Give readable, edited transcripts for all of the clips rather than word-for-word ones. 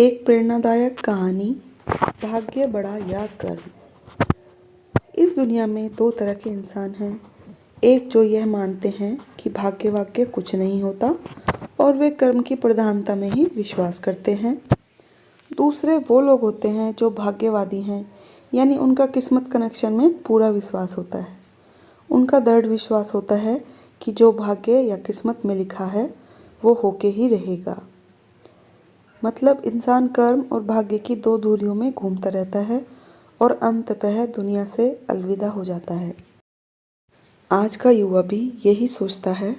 एक प्रेरणादायक कहानी, भाग्य बड़ा या कर्म। इस दुनिया में दो तरह के इंसान हैं। एक जो यह मानते हैं कि भाग्य वाग्य कुछ नहीं होता और वे कर्म की प्रधानता में ही विश्वास करते हैं। दूसरे वो लोग होते हैं जो भाग्यवादी हैं, यानी उनका किस्मत कनेक्शन में पूरा विश्वास होता है। उनका दृढ़ विश्वास होता है कि जो भाग्य या किस्मत में लिखा है वो होके ही रहेगा। मतलब इंसान कर्म और भाग्य की दो धुरियों में घूमता रहता है और अंततः दुनिया से अलविदा हो जाता है। आज का युवा भी यही सोचता है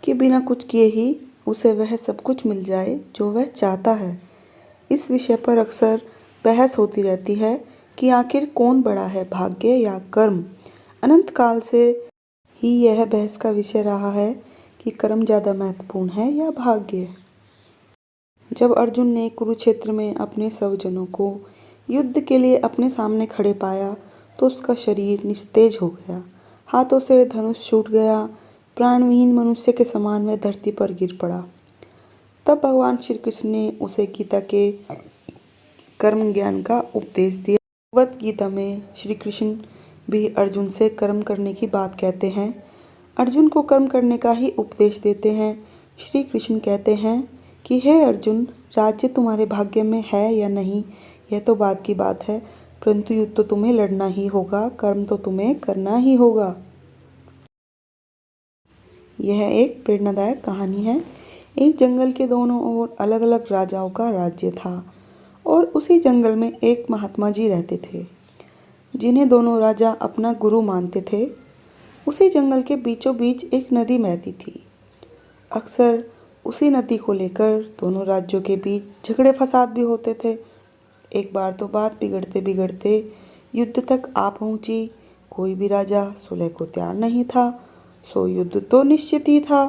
कि बिना कुछ किए ही उसे वह सब कुछ मिल जाए जो वह चाहता है। इस विषय पर अक्सर बहस होती रहती है कि आखिर कौन बड़ा है, भाग्य या कर्म। अनंत काल से ही यह बहस का विषय रहा है कि कर्म ज़्यादा महत्वपूर्ण है या भाग्य। जब अर्जुन ने कुरुक्षेत्र में अपने स्वजनों को युद्ध के लिए अपने सामने खड़े पाया तो उसका शरीर निस्तेज हो गया, हाथों से धनुष छूट गया, प्राणविहीन मनुष्य के समान वह धरती पर गिर पड़ा। तब भगवान श्री कृष्ण ने उसे गीता के कर्म ज्ञान का उपदेश दिया। भगवत गीता में श्री कृष्ण भी अर्जुन से कर्म करने की बात कहते हैं, अर्जुन को कर्म करने का ही उपदेश देते हैं। श्री कृष्ण कहते हैं कि हे अर्जुन, राज्य तुम्हारे भाग्य में है या नहीं यह तो बाद की बात है, परंतु युद्ध तो तुम्हें लड़ना ही होगा, कर्म तो तुम्हें करना ही होगा। यह एक प्रेरणादायक कहानी है। एक जंगल के दोनों ओर अलग अलग राजाओं का राज्य था और उसी जंगल में एक महात्मा जी रहते थे जिन्हें दोनों राजा अपना गुरु मानते थे। उसी जंगल के बीचों बीच एक नदी बहती थी। अक्सर उसी नदी को लेकर दोनों राज्यों के बीच झगड़े फसाद भी होते थे। एक बार तो बात बिगड़ते बिगड़ते युद्ध तक आ पहुंची। कोई भी राजा सुलह को तैयार नहीं था, सो युद्ध तो निश्चित ही था।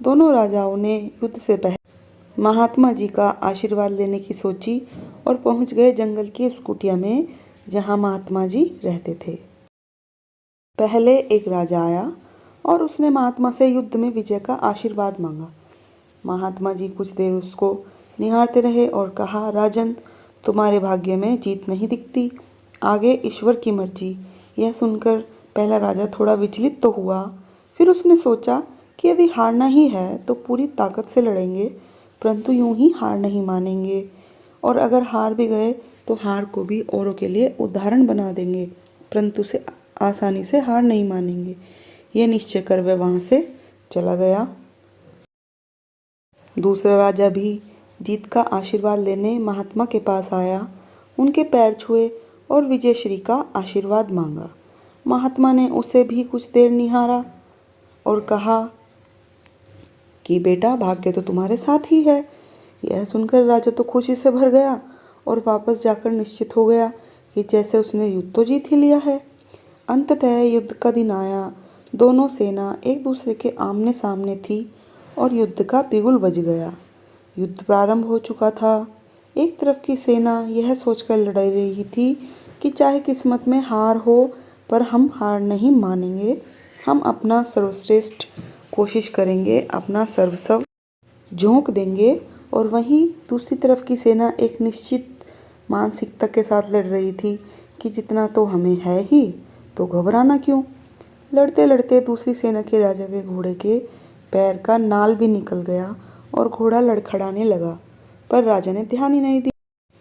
दोनों राजाओं ने युद्ध से पहले महात्मा जी का आशीर्वाद लेने की सोची और पहुंच गए जंगल की उस कुटिया में जहां महात्मा जी रहते थे। पहले एक राजा आया और उसने महात्मा से युद्ध में विजय का आशीर्वाद मांगा। महात्मा जी कुछ देर उसको निहारते रहे और कहा, राजन, तुम्हारे भाग्य में जीत नहीं दिखती, आगे ईश्वर की मर्जी। यह सुनकर पहला राजा थोड़ा विचलित तो हुआ, फिर उसने सोचा कि यदि हारना ही है तो पूरी ताकत से लड़ेंगे, परंतु यूं ही हार नहीं मानेंगे, और अगर हार भी गए तो हार को भी औरों के लिए उदाहरण बना देंगे, परंतु से आसानी से हार नहीं मानेंगे। ये निश्चय कर वह वहाँ से चला गया। दूसरा राजा भी जीत का आशीर्वाद लेने महात्मा के पास आया, उनके पैर छुए और विजयश्री का आशीर्वाद मांगा। महात्मा ने उसे भी कुछ देर निहारा और कहा कि बेटा, भाग्य तो तुम्हारे साथ ही है। यह सुनकर राजा तो खुशी से भर गया और वापस जाकर निश्चित हो गया कि जैसे उसने युद्ध तो जीत ही लिया है। अंततः युद्ध का दिन आया। दोनों सेना एक दूसरे के आमने सामने थी और युद्ध का बिगुल बज गया। युद्ध प्रारंभ हो चुका था। एक तरफ की सेना यह सोचकर लड़ रही थी कि चाहे किस्मत में हार हो पर हम हार नहीं मानेंगे, हम अपना सर्वश्रेष्ठ कोशिश करेंगे, अपना सर्वस्व झोंक देंगे। और वहीं दूसरी तरफ की सेना एक निश्चित मानसिकता के साथ लड़ रही थी कि जितना तो हमें है ही, तो घबराना क्यों। लड़ते लड़ते दूसरी सेना के राजा के घोड़े के पैर का नाल भी निकल गया और घोड़ा लड़खड़ाने लगा, पर राजा ने ध्यान ही नहीं दिया,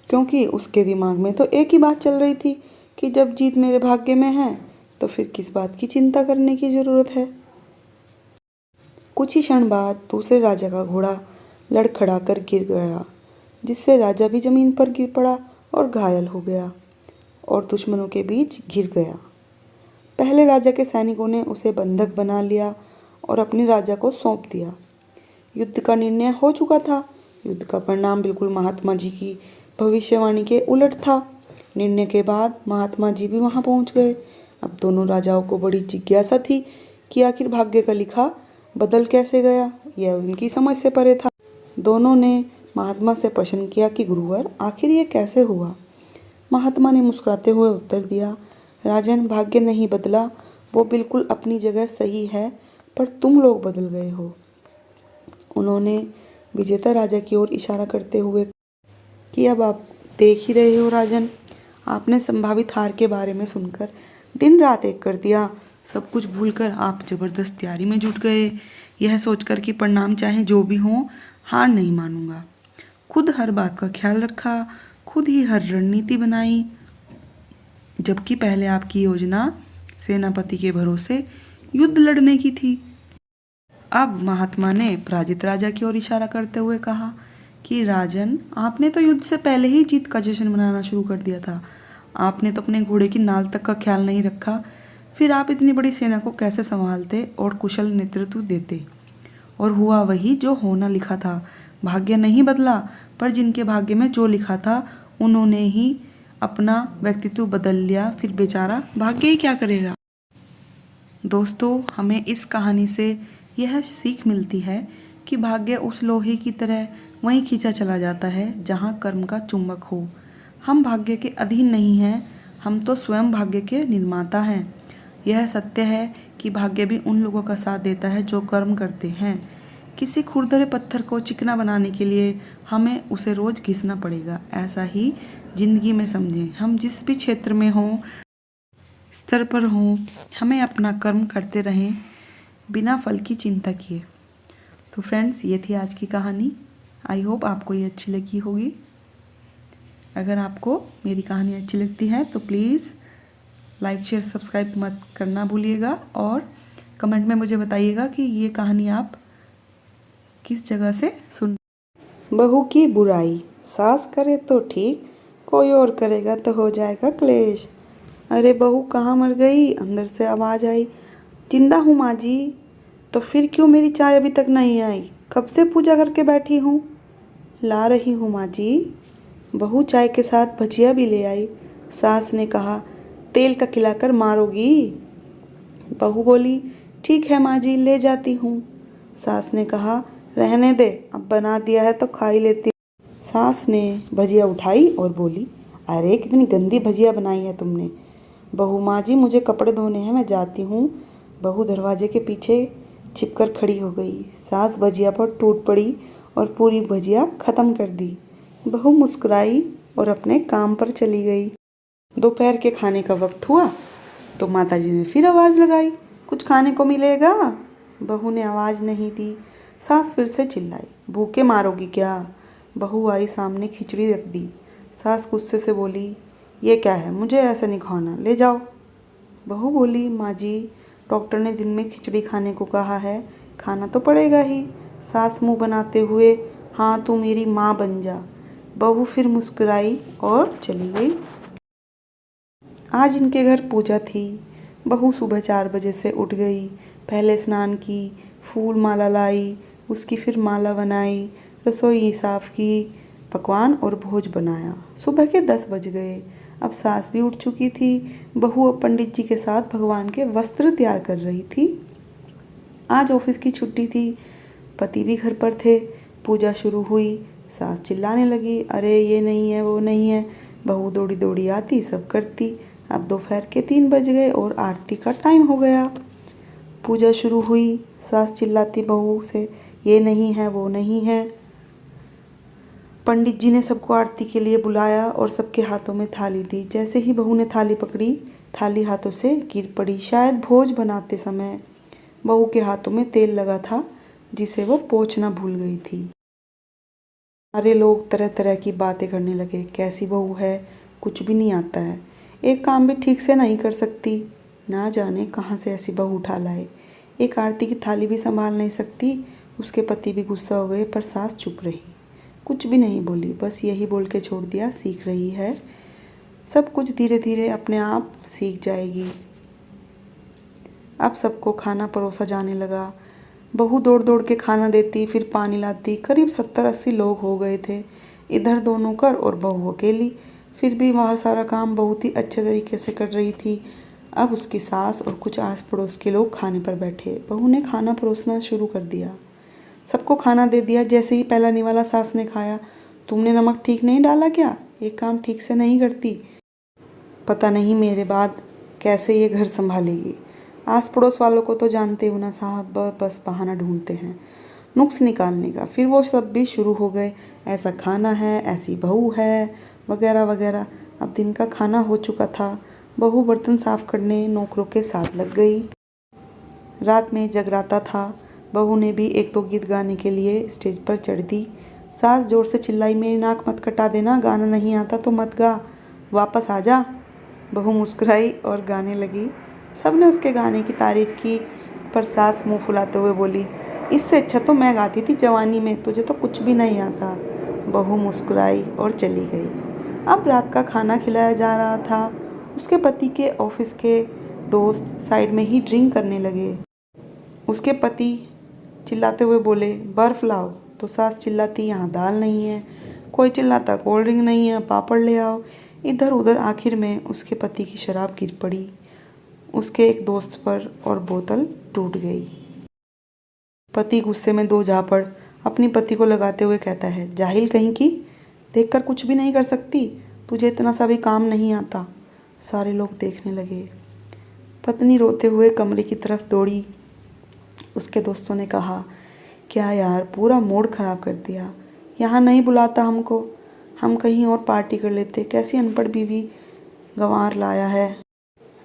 क्योंकि उसके दिमाग में तो एक ही बात चल रही थी कि जब जीत मेरे भाग्य में है तो फिर किस बात की चिंता करने की जरूरत है। कुछ ही क्षण बाद दूसरे राजा का घोड़ा लड़खड़ा कर गिर गया, जिससे राजा भी जमीन पर गिर पड़ा और घायल हो गया और दुश्मनों के बीच घिर गया। पहले राजा के सैनिकों ने उसे बंधक बना लिया और अपने राजा को सौंप दिया। युद्ध का निर्णय हो चुका था। युद्ध का परिणाम बिल्कुल महात्मा जी की भविष्यवाणी के उलट था। निर्णय के बाद महात्मा जी भी वहां पहुंच गए। अब दोनों राजाओं को बड़ी जिज्ञासा थी कि आखिर भाग्य का लिखा बदल कैसे गया। यह उनकी समझ से परे था। दोनों ने महात्मा से प्रश्न किया कि गुरुवर, आखिर ये कैसे हुआ। महात्मा ने मुस्कुराते हुए उत्तर दिया, राजन, भाग्य नहीं बदला, वो बिल्कुल अपनी जगह सही है, पर तुम लोग बदल गए हो। उन्होंने विजेता राजा की ओर इशारा करते हुए कि अब आप देख ही रहे हो राजन, आपने संभावित हार के बारे में सुनकर दिन रात एक कर दिया। सब कुछ भूलकर आप जबरदस्त तैयारी में जुट गए, यह सोचकर कि परिणाम चाहे जो भी हो, हार नहीं मानूंगा। खुद हर बात का ख्याल रखा, खुद ही हर रणनीति बनाई, जबकि पहले आपकी योजना सेनापति के भरोसे युद्ध लड़ने की थी। अब महात्मा ने पराजित राजा की ओर इशारा करते हुए कहा कि राजन, आपने तो युद्ध से पहले ही जीत का जश्न मनाना शुरू कर दिया था। आपने तो अपने घोड़े की नाल तक का ख्याल नहीं रखा। फिर आप इतनी बड़ी सेना को कैसे संभालते और कुशल नेतृत्व देते? और हुआ वही जो होना लिखा था। भाग्य नहीं बदला, पर जिनके भाग्य में जो लिखा था उन्होंने ही अपना व्यक्तित्व बदल लिया। फिर बेचारा भाग्य ही क्या करेगा। दोस्तों, हमें इस कहानी से यह सीख मिलती है कि भाग्य उस लोहे की तरह वहीं खींचा चला जाता है जहां कर्म का चुंबक हो। हम भाग्य के अधीन नहीं हैं, हम तो स्वयं भाग्य के निर्माता हैं। यह सत्य है कि भाग्य भी उन लोगों का साथ देता है जो कर्म करते हैं। किसी खुरदरे पत्थर को चिकना बनाने के लिए हमें उसे रोज घिसना पड़ेगा। ऐसा ही जिंदगी में समझें, हम जिस भी क्षेत्र में हों, स्तर पर हों, हमें अपना कर्म करते रहें बिना फल की चिंता किए। तो फ्रेंड्स, ये थी आज की कहानी। आई होप आपको ये अच्छी लगी होगी। अगर आपको मेरी कहानी अच्छी लगती है तो प्लीज़ लाइक शेयर सब्सक्राइब मत करना भूलिएगा, और कमेंट में मुझे बताइएगा कि ये कहानी आप किस जगह से सुन। बहू की बुराई, सास करे तो ठीक, कोई और करेगा तो हो जाएगा क्लेश। अरे बहू कहाँ मर गई? अंदर से आवाज़ आई। जिंदा हूँ माँ जी। तो फिर क्यों मेरी चाय अभी तक नहीं आई? कब से पूजा करके बैठी हूँ। ला रही हूँ माँ जी। बहू चाय के साथ भजिया भी ले आई। सास ने कहा, तेल का खिलाकर मारोगी? बहू बोली, ठीक है माँ जी, ले जाती हूँ। सास ने कहा, रहने दे, अब बना दिया है तो खा ही लेती। सास ने भजिया उठाई और बोली, अरे कितनी गंदी भजिया बनाई है तुमने। बहू, माँ जी मुझे कपड़े धोने हैं, मैं जाती हूँ। बहू दरवाजे के पीछे छिपकर खड़ी हो गई। सास भजिया पर टूट पड़ी और पूरी भजिया खत्म कर दी। बहू मुस्कुराई और अपने काम पर चली गई। दोपहर के खाने का वक्त हुआ तो माताजी ने फिर आवाज़ लगाई, कुछ खाने को मिलेगा? बहू ने आवाज़ नहीं दी। सास फिर से चिल्लाई, भूखे मारोगी क्या? बहू आई सामने, खिचड़ी रख दी। सास गुस्से से बोली, ये क्या है? मुझे ऐसा नहीं खाना, ले जाओ। बहू बोली, माँ जी डॉक्टर ने दिन में खिचड़ी खाने को कहा है, खाना तो पड़ेगा ही। सास मुंह बनाते हुए, हाँ तू मेरी माँ बन जा। बहू फिर मुस्कुराई और चली गई। आज इनके घर पूजा थी। बहू सुबह 4 बजे से उठ गई, पहले स्नान की, फूल माला लाई, उसकी फिर माला बनाई, रसोई साफ की, पकवान और भोज बनाया। सुबह के 10 बज गए। अब सास भी उठ चुकी थी। बहू अब पंडित जी के साथ भगवान के वस्त्र तैयार कर रही थी। आज ऑफिस की छुट्टी थी, पति भी घर पर थे। पूजा शुरू हुई। सास चिल्लाने लगी, अरे ये नहीं है, वो नहीं है। बहू दौड़ी दौड़ी आती, सब करती। अब दोपहर के 3 बज गए और आरती का टाइम हो गया। पूजा शुरू हुई। सास चिल्लाती बहू से, ये नहीं है, वो नहीं है। पंडित जी ने सबको आरती के लिए बुलाया और सबके हाथों में थाली दी। जैसे ही बहू ने थाली पकड़ी, थाली हाथों से गिर पड़ी। शायद भोज बनाते समय बहू के हाथों में तेल लगा था, जिसे वो पोंछना भूल गई थी। सारे लोग तरह तरह की बातें करने लगे, कैसी बहू है, कुछ भी नहीं आता है, एक काम भी ठीक से नहीं कर सकती, ना जाने कहाँ से ऐसी बहू उठा लाए, एक आरती की थाली भी संभाल नहीं सकती। उसके पति भी गुस्सा हो गए, पर सास चुप रही, कुछ भी नहीं बोली, बस यही बोल के छोड़ दिया, सीख रही है, सब कुछ धीरे धीरे अपने आप सीख जाएगी। अब सबको खाना परोसा जाने लगा। बहू दौड़ दौड़ के खाना देती, फिर पानी लाती। करीब 70-80 लोग हो गए थे। इधर दोनों कर और बहू अकेली। फिर भी वह सारा काम बहुत ही अच्छे तरीके से कर रही थी। अब उसकी सास और कुछ आस पड़ोस के लोग खाने पर बैठे। बहू ने खाना परोसना शुरू कर दिया, सबको खाना दे दिया। जैसे ही पहला निवाला सास ने खाया, तुमने नमक ठीक नहीं डाला क्या? एक काम ठीक से नहीं करती, पता नहीं मेरे बाद कैसे ये घर संभालेगी। आस पड़ोस वालों को तो जानते हो ना साहब, बस बहाना ढूंढते हैं। नुक्स निकालने का। फिर वो सब भी शुरू हो गए, ऐसा खाना है, ऐसी बहू है, वगैरह वगैरह। अब दिन का खाना हो चुका था। बहू बर्तन साफ करने नौकरों के साथ लग गई। रात में जगराता था। बहू ने भी एक दो गीत गाने के लिए स्टेज पर चढ़ दी। सास जोर से चिल्लाई, मेरी नाक मत कटा देना, गाना नहीं आता तो मत गा, वापस आ जा। बहू मुस्कुराई और गाने लगी। सबने उसके गाने की तारीफ की, पर सास मुंह फुलाते हुए बोली, इससे अच्छा तो मैं गाती थी जवानी में, तुझे तो कुछ भी नहीं आता। बहू मुस्कुराई और चली गई। अब रात का खाना खिलाया जा रहा था। उसके पति के ऑफिस के दोस्त साइड में ही ड्रिंक करने लगे। उसके पति चिल्लाते हुए बोले, बर्फ़ लाओ, तो सास चिल्लाती, यहाँ दाल नहीं है। कोई चिल्लाता, कोल्ड ड्रिंक नहीं है, पापड़ ले आओ। इधर उधर आखिर में उसके पति की शराब गिर पड़ी उसके एक दोस्त पर और बोतल टूट गई। पति गुस्से में दो झापड़ अपनी पति को लगाते हुए कहता है, जाहिल कहीं की, देखकर कुछ भी नहीं कर सकती, तुझे इतना सा भी काम नहीं आता। सारे लोग देखने लगे। पत्नी रोते हुए कमरे की तरफ दौड़ी। उसके दोस्तों ने कहा, क्या यार, पूरा मूड ख़राब कर दिया, यहाँ नहीं बुलाता हमको, हम कहीं और पार्टी कर लेते। कैसी अनपढ़ बीवी गंवार लाया है,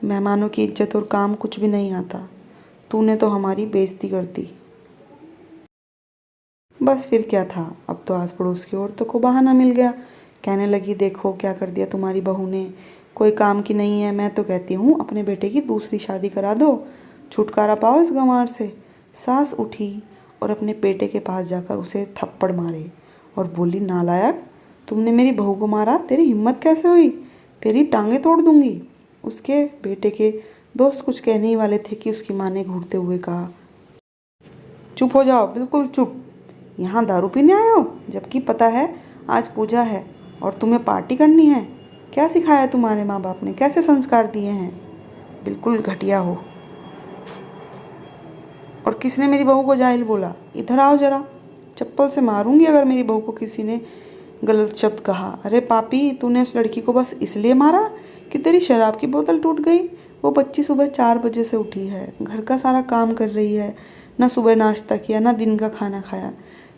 मेहमानों की इज्जत और काम कुछ भी नहीं आता, तूने तो हमारी बेइज्जती कर दी। बस फिर क्या था, अब तो आस पड़ोस की औरतों को बहाना मिल गया। कहने लगी, देखो क्या कर दिया तुम्हारी बहू ने, कोई काम की नहीं है। मैं तो कहती हूँ अपने बेटे की दूसरी शादी करा दो, छुटकारा पाओ इस गंवार से। सास उठी और अपने बेटे के पास जाकर उसे थप्पड़ मारे और बोली, नालायक, तुमने मेरी बहू को मारा, तेरी हिम्मत कैसे हुई, तेरी टांगें तोड़ दूंगी। उसके बेटे के दोस्त कुछ कहने ही वाले थे कि उसकी माँ ने घूरते हुए कहा, चुप हो जाओ, बिल्कुल चुप, यहाँ दारू पीने आए हो, जबकि पता है आज पूजा है और तुम्हें पार्टी करनी है। क्या सिखाया तुम्हारे माँ बाप ने, कैसे संस्कार दिए हैं, बिल्कुल घटिया हो। और किसने मेरी बहू को जाहिल बोला, इधर आओ जरा, चप्पल से मारूंगी अगर मेरी बहू को किसी ने गलत शब्द कहा। अरे पापी, तूने उस लड़की को बस इसलिए मारा कि तेरी शराब की बोतल टूट गई। वो बच्ची सुबह 4 बजे से उठी है, घर का सारा काम कर रही है, ना सुबह नाश्ता किया, ना दिन का खाना खाया,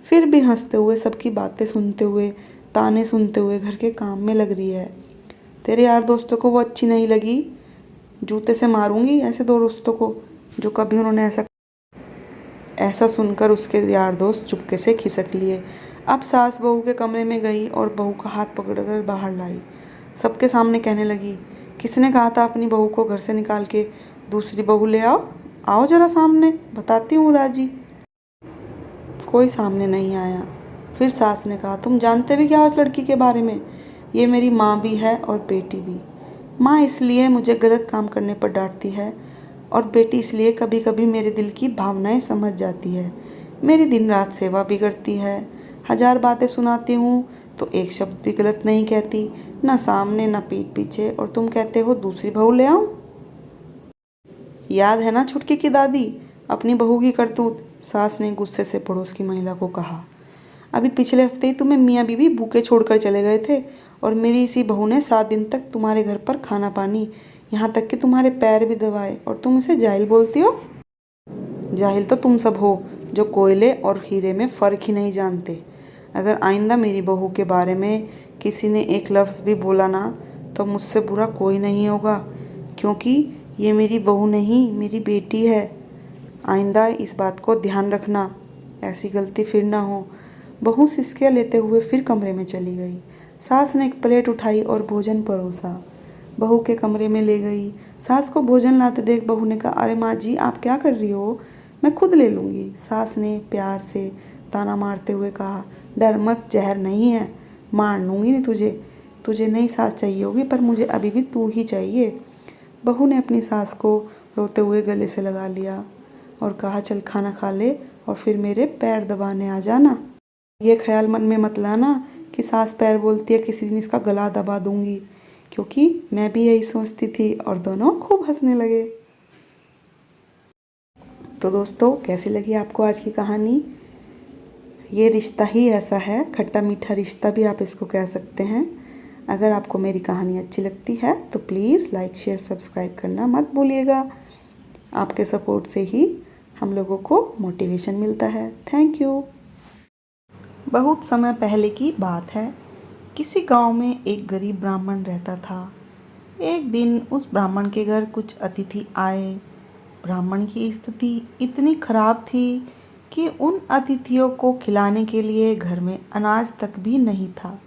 फिर भी हंसते हुए, सबकी बातें सुनते हुए, ताने सुनते हुए घर के काम में लग रही है। तेरे यार दोस्तों को वो अच्छी नहीं लगी, जूते से मारूंगी ऐसे दो दोस्तों को जो कभी उन्होंने ऐसा सुनकर उसके यार दोस्त चुपके से खिसक लिए। अब सास बहू के कमरे में गई और बहू का हाथ पकड़कर बाहर लाई। सबके सामने कहने लगी, किसने कहा था अपनी बहू को घर से निकाल के दूसरी बहू ले आओ, आओ जरा सामने, बताती हूँ राजी। कोई सामने नहीं आया। फिर सास ने कहा, तुम जानते भी क्या हो इस लड़की के बारे में, ये मेरी माँ भी है और बेटी भी। माँ इसलिए मुझे गलत काम करने पर डांटती है और बेटी इसलिए कभी कभी मेरे दिल की भावनाएं समझ जाती है। मेरी दिन रात सेवा भी करती है, 1000 बातें सुनाती हूँ तो एक शब्द भी गलत नहीं कहती, ना सामने ना पीठ पीछे, और तुम कहते हो दूसरी बहू ले आऊं। याद है ना छुटकी की दादी, अपनी बहू की करतूत, सास ने गुस्से से पड़ोस की महिला को कहा। अभी पिछले हफ्ते ही तुम्हें मियाँ बीवी भूखे छोड़कर चले गए थे और मेरी इसी बहू ने 7 दिन तक तुम्हारे घर पर खाना पानी, यहाँ तक कि तुम्हारे पैर भी दबाए, और तुम इसे जाहिल बोलती हो। जाहिल तो तुम सब हो जो कोयले और हीरे में फ़र्क ही नहीं जानते। अगर आइंदा मेरी बहू के बारे में किसी ने एक लफ्ज़ भी बोला ना, तो मुझसे बुरा कोई नहीं होगा, क्योंकि ये मेरी बहू नहीं, मेरी बेटी है। आइंदा इस बात को ध्यान रखना, ऐसी गलती फिर ना हो। बहू सिसकियाँ लेते हुए फिर कमरे में चली गई। सास ने एक प्लेट उठाई और भोजन परोसा, बहू के कमरे में ले गई। सास को भोजन लाते देख बहू ने कहा, अरे माँ जी, आप क्या कर रही हो, मैं खुद ले लूँगी। सास ने प्यार से ताना मारते हुए कहा, डर मत, जहर नहीं है, मार लूँगी नहीं तुझे। तुझे नई सास चाहिए होगी, पर मुझे अभी भी तू ही चाहिए। बहू ने अपनी सास को रोते हुए गले से लगा लिया और कहा, चल खाना खा ले और फिर मेरे पैर दबाने आ जाना। ये ख्याल मन में मत लाना कि सास पैर बोलती है किसी दिन इसका गला दबा दूंगी, क्योंकि मैं भी यही सोचती थी। और दोनों खूब हंसने लगे। तो दोस्तों, कैसी लगी आपको आज की कहानी। ये रिश्ता ही ऐसा है, खट्टा मीठा रिश्ता भी आप इसको कह सकते हैं। अगर आपको मेरी कहानी अच्छी लगती है तो प्लीज़ लाइक शेयर सब्सक्राइब करना मत भूलिएगा। आपके सपोर्ट से ही हम लोगों को मोटिवेशन मिलता है। Thank you. बहुत समय पहले की बात है। किसी गांव में एक गरीब ब्राह्मण रहता था। एक दिन उस ब्राह्मण के घर कुछ अतिथि आए। ब्राह्मण की स्थिति इतनी खराब थी कि उन अतिथियों को खिलाने के लिए घर में अनाज तक भी नहीं था।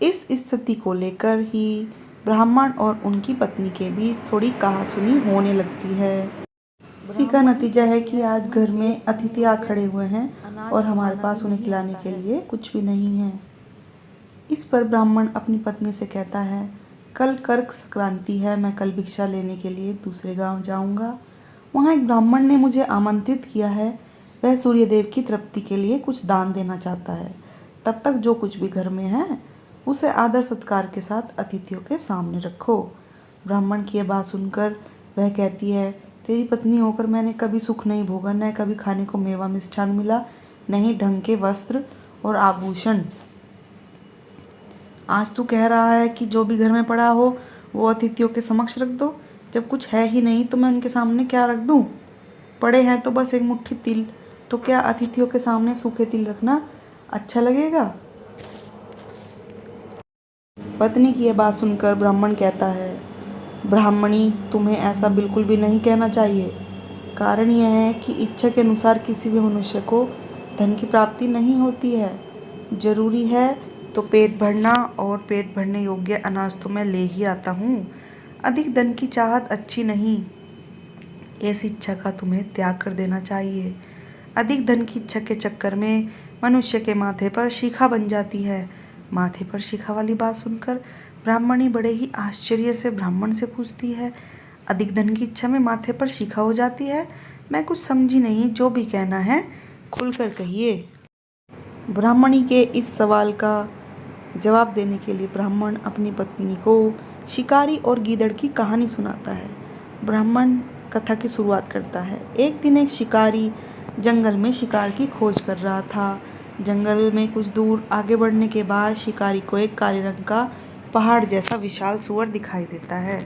इस स्थिति को लेकर ही ब्राह्मण और उनकी पत्नी के बीच थोड़ी कहासुनी होने लगती है। इसी का नतीजा है कि आज घर में अतिथि आ खड़े हुए हैं और हमारे पास उन्हें खिलाने के लिए कुछ भी नहीं है। इस पर ब्राह्मण अपनी पत्नी से कहता है, कल कर्क संक्रांति है, मैं कल भिक्षा लेने के लिए दूसरे गांव जाऊंगा। वहां एक ब्राह्मण ने मुझे आमंत्रित किया है। वह सूर्यदेव की तृप्ति के लिए कुछ दान देना चाहता है। तब तक जो कुछ भी घर में है उसे आदर सत्कार के साथ अतिथियों के सामने रखो। ब्राह्मण की यह बात सुनकर वह कहती है, तेरी पत्नी होकर मैंने कभी सुख नहीं भोगा, न कभी खाने को मेवा मिष्ठान मिला, न ही ढंग के वस्त्र और आभूषण। आज तू कह रहा है कि जो भी घर में पड़ा हो वो अतिथियों के समक्ष रख दो। जब कुछ है ही नहीं तो मैं उनके सामने क्या रख दूं? पड़े हैं तो बस एक मुट्ठी तिल, तो क्या अतिथियों के सामने सूखे तिल रखना अच्छा लगेगा? पत्नी की यह बात सुनकर ब्राह्मण कहता है, ब्राह्मणी, तुम्हें ऐसा बिल्कुल भी नहीं कहना चाहिए। कारण यह है कि इच्छा के अनुसार किसी भी मनुष्य को धन की प्राप्ति नहीं होती है। जरूरी है तो पेट भरना, और पेट भरने योग्य अनाज तो मैं ले ही आता हूँ। अधिक धन की चाहत अच्छी नहीं। ऐसी इच्छा का तुम्हें त्याग कर देना चाहिए। अधिक धन की इच्छा के चक्कर में मनुष्य के माथे पर शिखा बन जाती है। माथे पर शिखा वाली बात सुनकर ब्राह्मणी बड़े ही आश्चर्य से ब्राह्मण से पूछती है, अधिक धन की इच्छा में माथे पर शिखा हो जाती है? मैं कुछ समझी नहीं, जो भी कहना है खुलकर कहिए। ब्राह्मणी के इस सवाल का जवाब देने के लिए ब्राह्मण अपनी पत्नी को शिकारी और गीदड़ की कहानी सुनाता है। ब्राह्मण कथा की शुरुआत करता है। एक दिन एक शिकारी जंगल में शिकार की खोज कर रहा था। जंगल में कुछ दूर आगे बढ़ने के बाद शिकारी को एक काले रंग का पहाड़ जैसा विशाल सूअर दिखाई देता है।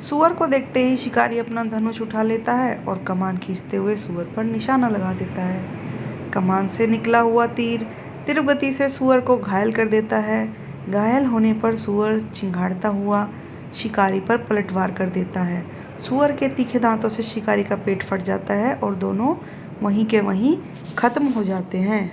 सूअर को देखते ही शिकारी अपना धनुष उठा लेता है और कमान खींचते हुए सूअर पर निशाना लगा देता है। कमान से निकला हुआ तीर तीव्र गति से सूअर को घायल कर देता है। घायल होने पर सूअर चिंघाड़ता हुआ शिकारी पर पलटवार कर देता है। सूअर के तीखे दांतों से शिकारी का पेट फट जाता है और दोनों वहीं के वहीं खत्म हो जाते हैं।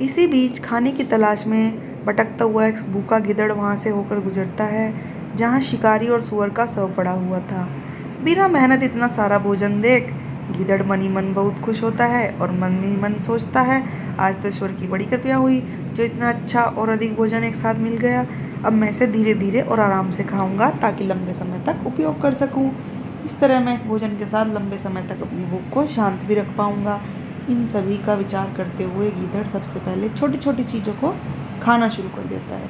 इसी बीच खाने की तलाश में भटकता हुआ एक भूखा गिद्दड़ वहां से होकर गुजरता है जहां शिकारी और सूअर का शव पड़ा हुआ था। बिना मेहनत इतना सारा भोजन देख गिद्दड़ मन ही मन बहुत खुश होता है और मन में ही मन सोचता है, आज तो ईश्वर की बड़ी कृपा हुई जो इतना अच्छा और अधिक भोजन एक साथ मिल गया। अब मैं इसे धीरे धीरे और आराम से खाऊंगा ताकि लंबे समय तक उपयोग कर सकूं। इस तरह मैं इस भोजन के साथ लंबे समय तक अपनी भूख को शांत भी रख पाऊंगा। इन सभी का विचार करते हुए गीदड़ सबसे पहले छोटी छोटी चीज़ों को खाना शुरू कर देता है।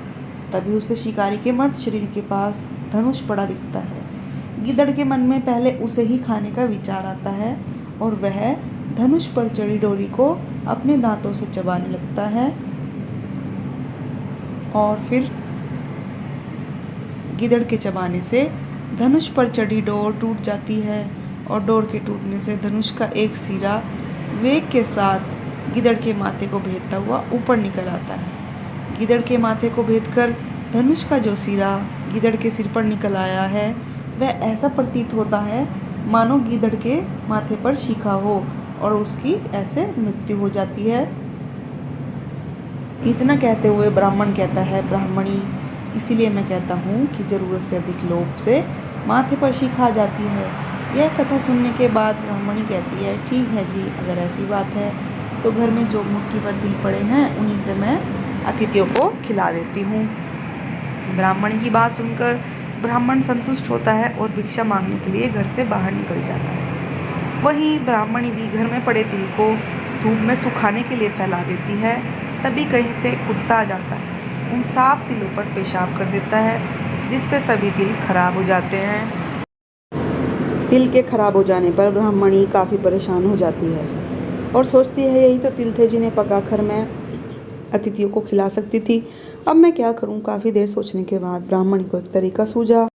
तभी उसे शिकारी के मर्द शरीर के पास धनुष पड़ा दिखता है। गीदड़ के मन में पहले उसे ही खाने का विचार आता है और वह धनुष पर चढ़ी डोरी को अपने दांतों से चबाने लगता है और फिर गिदड़ के चबाने से धनुष पर चढ़ी डोर टूट जाती है और डोर के टूटने से धनुष का एक सिरा वेग के साथ गिदड़ के माथे को भेदता हुआ ऊपर निकल आता है। गिदड़ के माथे को भेदकर धनुष का जो सिरा गिदड़ के सिर पर निकल आया है वह ऐसा प्रतीत होता है मानो गिदड़ के माथे पर शिखा हो और उसकी ऐसे मृत्यु हो जाती है। इतना कहते हुए ब्राह्मण कहता है, ब्राह्मणी, इसीलिए मैं कहता हूँ कि ज़रूरत से अधिक लोभ से माथे पर शिखा आ जाती है। यह कथा सुनने के बाद ब्राह्मणी कहती है, ठीक है जी, अगर ऐसी बात है तो घर में जो मुट्ठी भर तिल पड़े हैं उन्हीं से मैं अतिथियों को खिला देती हूँ। ब्राह्मण की बात सुनकर ब्राह्मण संतुष्ट होता है और भिक्षा मांगने के लिए घर से बाहर निकल जाता है। वहीं ब्राह्मणी भी घर में पड़े तिल को धूप में सुखाने के लिए फैला देती है। तभी कहीं से कुत्ता आ जाता है, उन साफ तिलों पर पेशाब कर देता है जिससे सभी तिल खराब हो जाते हैं। तिल के खराब हो जाने पर ब्राह्मणी काफ़ी परेशान हो जाती है और सोचती है, यही तो तिल थे जिन्हें पकाकर मैं अतिथियों को खिला सकती थी। अब मैं क्या करूं? काफ़ी देर सोचने के बाद ब्राह्मणी को एक तरीका सूझा।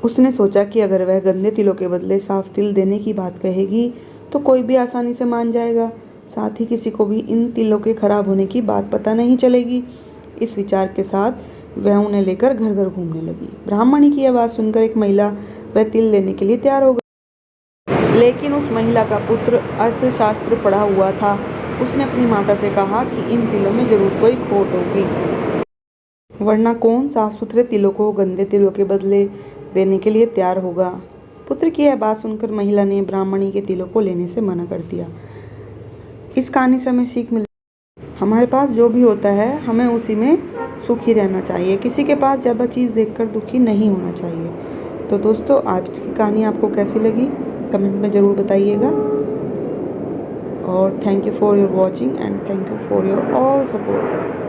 उसने सोचा कि अगर वह गंदे तिलों के बदले साफ तिल देने की बात कहेगी तो कोई भी आसानी से मान जाएगा, साथ ही किसी को भी इन तिलों के खराब होने की बात पता नहीं चलेगी। इस विचार के साथ वह उन्हें लेकर घर घर घूमने लगी। ब्राह्मणी की आवाज़ सुनकर एक महिला वह तिल लेने के लिए तैयार हो गई, लेकिन उस महिला का पुत्र अर्थशास्त्र पढ़ा हुआ था। उसने अपनी माता से कहा कि इन तिलों में जरूर कोई खोट होगी, वरना कौन साफ सुथरे तिलों को गंदे तिलों के बदले देने के लिए तैयार होगा। पुत्र की यह बात सुनकर महिला ने ब्राह्मणी के तिलों को लेने से मना कर दिया। इस कहानी से हमें सीख मिलती है, हमारे पास जो भी होता है हमें उसी में सुखी रहना चाहिए। किसी के पास ज़्यादा चीज़ देखकर दुखी नहीं होना चाहिए। तो दोस्तों, आज की कहानी आपको कैसी लगी कमेंट में ज़रूर बताइएगा। और thank you for your watching and thank you for your all support.